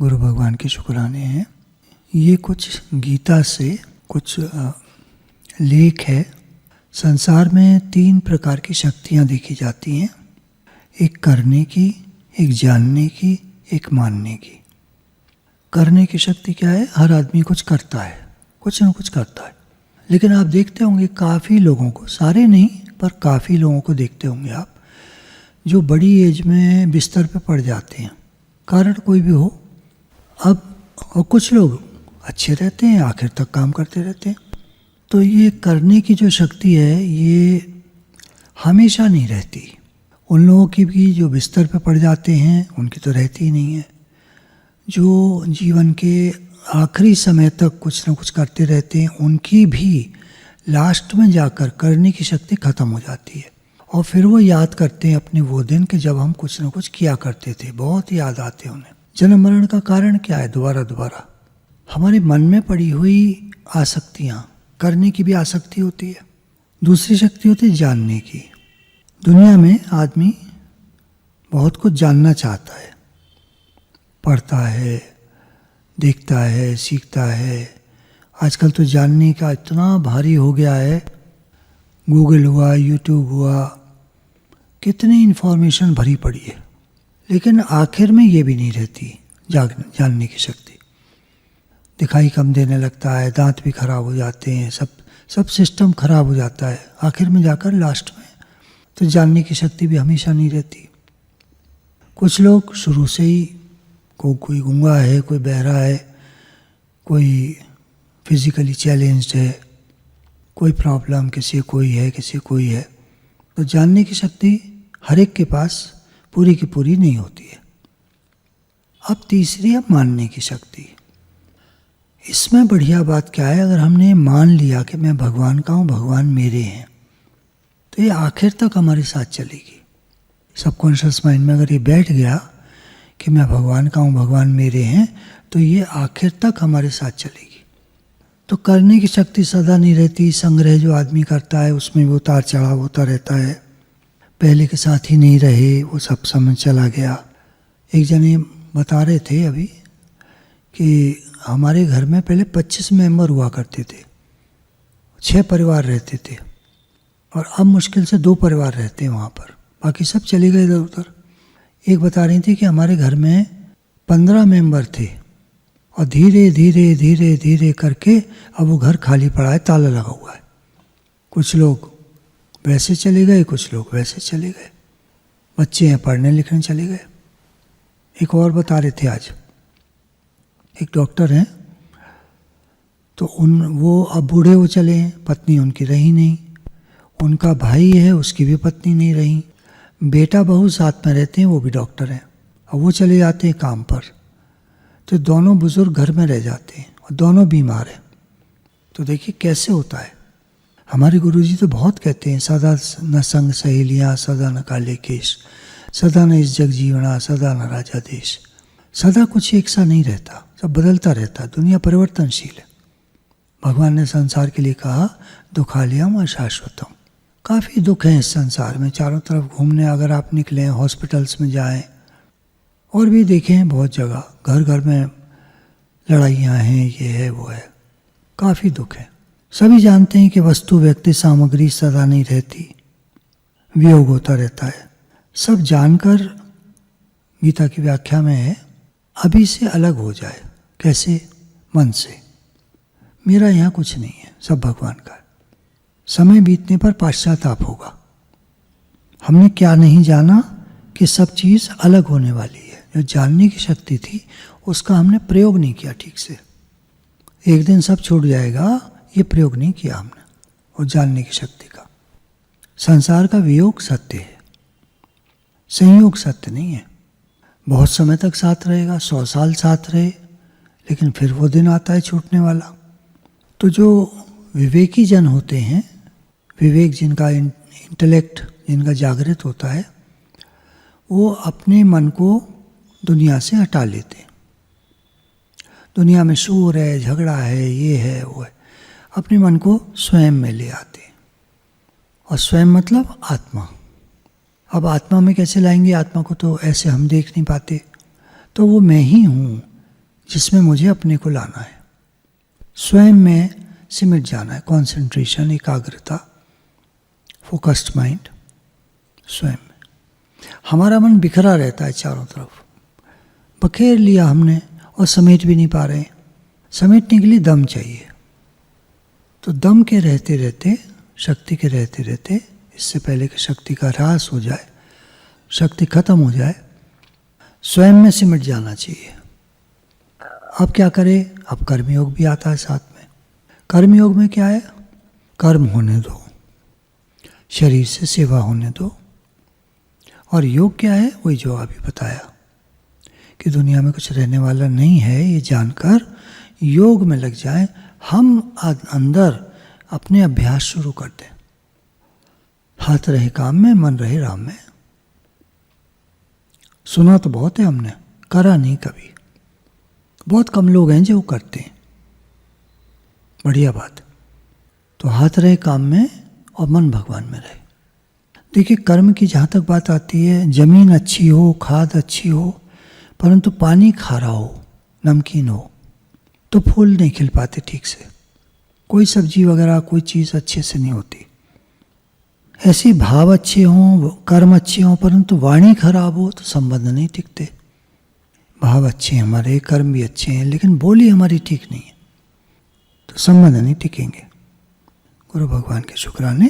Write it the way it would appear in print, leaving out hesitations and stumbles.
गुरु भगवान के शुक्राने हैं। ये कुछ गीता से कुछ लेख है। संसार में 3 प्रकार की शक्तियाँ देखी जाती हैं, एक करने की, एक जानने की, एक मानने की। करने की शक्ति क्या है? हर आदमी कुछ करता है, कुछ न कुछ करता है। लेकिन आप देखते होंगे काफ़ी लोगों को, सारे नहीं पर काफ़ी लोगों को देखते होंगे आप, जो बड़ी एज में बिस्तर पे पड़ जाते हैं, कारण कोई भी हो। अब और कुछ लोग अच्छे रहते हैं, आखिर तक काम करते रहते हैं। तो ये करने की जो शक्ति है ये हमेशा नहीं रहती। उन लोगों की भी जो बिस्तर पे पड़ जाते हैं उनकी तो रहती ही नहीं है। जो जीवन के आखिरी समय तक कुछ न कुछ करते रहते हैं उनकी भी लास्ट में जाकर करने की शक्ति ख़त्म हो जाती है। और फिर वो याद करते हैं अपने वो दिन कि जब हम कुछ न कुछ किया करते थे, बहुत याद आते हैं उन्हें। जन्म मरण का कारण क्या है? दोबारा हमारे मन में पड़ी हुई आसक्तियाँ, करने की भी आसक्ति होती है। दूसरी शक्ति होती है जानने की। दुनिया में आदमी बहुत कुछ जानना चाहता है, पढ़ता है, देखता है, सीखता है। आजकल तो जानने का इतना भारी हो गया है, गूगल हुआ, यूट्यूब हुआ, कितनी इन्फॉर्मेशन भरी पड़ी है। लेकिन आखिर में ये भी नहीं रहती जानने की शक्ति। दिखाई कम देने लगता है, दांत भी खराब हो जाते हैं, सब सिस्टम खराब हो जाता है आखिर में जाकर लास्ट में। तो जानने की शक्ति भी हमेशा नहीं रहती। कुछ लोग शुरू से ही कोई गूंगा है, कोई बहरा है, कोई फिजिकली चैलेंज्ड है, कोई प्रॉब्लम किसी कोई है, किसी कोई है। तो जानने की शक्ति हर एक के पास पूरी की पूरी नहीं होती है। अब तीसरी है मानने की शक्ति। इसमें बढ़िया बात क्या है, अगर हमने मान लिया कि मैं भगवान का हूँ, भगवान मेरे हैं, तो ये आखिर तक हमारे साथ चलेगी। सबकॉन्शियस माइंड में अगर ये बैठ गया कि मैं भगवान का हूँ, भगवान मेरे हैं, तो ये आखिर तक हमारे साथ चलेगी। तो करने की शक्ति सदा नहीं रहती। संग्रह जो आदमी करता है उसमें भी उतार चढ़ाव होता रहता है। पहले के साथ ही नहीं रहे, वो सब समझ चला गया। एक जने बता रहे थे अभी कि हमारे घर में पहले 25 मेंबर हुआ करते थे, 6 परिवार रहते थे, और अब मुश्किल से 2 परिवार रहते हैं वहाँ पर, बाकी सब चले गए इधर उधर। एक बता रही थी कि हमारे घर में 15 मेंबर थे और धीरे धीरे धीरे धीरे करके अब वो घर खाली पड़ा है, ताला लगा हुआ है। कुछ लोग वैसे चले गए, कुछ लोग वैसे चले गए, बच्चे हैं पढ़ने लिखने चले गए। एक और बता रहे थे आज, एक डॉक्टर हैं, तो वो अब बूढ़े हो चले हैं, पत्नी उनकी रही नहीं, उनका भाई है उसकी भी पत्नी नहीं रही, बेटा बहू साथ में रहते हैं, वो भी डॉक्टर हैं, और वो चले जाते हैं काम पर। तो दोनों बुजुर्ग घर में रह जाते हैं और दोनों बीमार हैं। तो देखिए कैसे होता है। हमारे गुरुजी तो बहुत कहते हैं, सदा न संग सहेलियाँ, सदा न काले केश, सदा न इस जग जीवना, सदा न राजा देश। सदा कुछ एक सा नहीं रहता, सब बदलता रहता है, दुनिया परिवर्तनशील है। भगवान ने संसार के लिए कहा दुखालयम अशाश्वतम। काफ़ी दुख हैं इस संसार में। चारों तरफ घूमने अगर आप निकलें, हॉस्पिटल्स में जाएं, और भी देखें बहुत जगह, घर घर में लड़ाइयाँ हैं, ये है वो है, काफ़ी दुख है। सभी जानते हैं कि वस्तु व्यक्ति सामग्री सदा नहीं रहती, वियोग होता रहता है। सब जानकर गीता की व्याख्या में है अभी से अलग हो जाए। कैसे? मन से। मेरा यहाँ कुछ नहीं है, सब भगवान का है। समय बीतने पर पश्चाताप होगा। हमने क्या नहीं जाना कि सब चीज़ अलग होने वाली है। जो जानने की शक्ति थी उसका हमने प्रयोग नहीं किया ठीक से। एक दिन सब छूट जाएगा, ये प्रयोग नहीं किया हमने और जानने की शक्ति का। संसार का वियोग सत्य है, संयोग सत्य नहीं है। बहुत समय तक साथ रहेगा, 100 साल साथ रहे, लेकिन फिर वो दिन आता है छूटने वाला। तो जो विवेकी जन होते हैं, विवेक जिनका, इंटेलेक्ट जिनका जागृत होता है, वो अपने मन को दुनिया से हटा लेते हैं। दुनिया में शोर है, झगड़ा है, ये है वो है, अपने मन को स्वयं में ले आते हैं। और स्वयं मतलब आत्मा। अब आत्मा में कैसे लाएंगे? आत्मा को तो ऐसे हम देख नहीं पाते। तो वो मैं ही हूँ, जिसमें मुझे अपने को लाना है, स्वयं में सिमट जाना है। कॉन्सेंट्रेशन, एकाग्रता, फोकस्ड माइंड स्वयं में। हमारा मन बिखरा रहता है चारों तरफ, बखेर लिया हमने और समेट भी नहीं पा रहे। समेटने के लिए दम चाहिए। तो दम के रहते रहते, शक्ति के रहते रहते, इससे पहले कि शक्ति का ह्रास हो जाए, शक्ति खत्म हो जाए, स्वयं में सिमट जाना चाहिए। अब क्या करें? अब कर्मयोग भी आता है साथ में। कर्मयोग में क्या है? कर्म होने दो, शरीर से सेवा होने दो। और योग क्या है? वही जो अभी बताया कि दुनिया में कुछ रहने वाला नहीं है, ये जानकर योग में लग जाए। हम अंदर अपने अभ्यास शुरू कर दें। हाथ रहे काम में, मन रहे राम में। सुना तो बहुत है हमने, करा नहीं कभी। बहुत कम लोग हैं जो करते हैं। बढ़िया बात। तो हाथ रहे काम में और मन भगवान में रहे। देखिए, कर्म की जहाँ तक बात आती है, जमीन अच्छी हो, खाद अच्छी हो, परंतु पानी खारा हो, नमकीन हो, तो फूल नहीं खिल पाते ठीक से। कोई सब्जी वगैरह, कोई चीज़ अच्छे से नहीं होती। ऐसे भाव अच्छे हों, कर्म अच्छे हों, परंतु वाणी खराब हो तो संबंध नहीं टिकते। भाव अच्छे हैं हमारे, कर्म भी अच्छे हैं, लेकिन बोली हमारी ठीक नहीं है तो संबंध नहीं टिकेंगे। गुरु भगवान के शुक्राने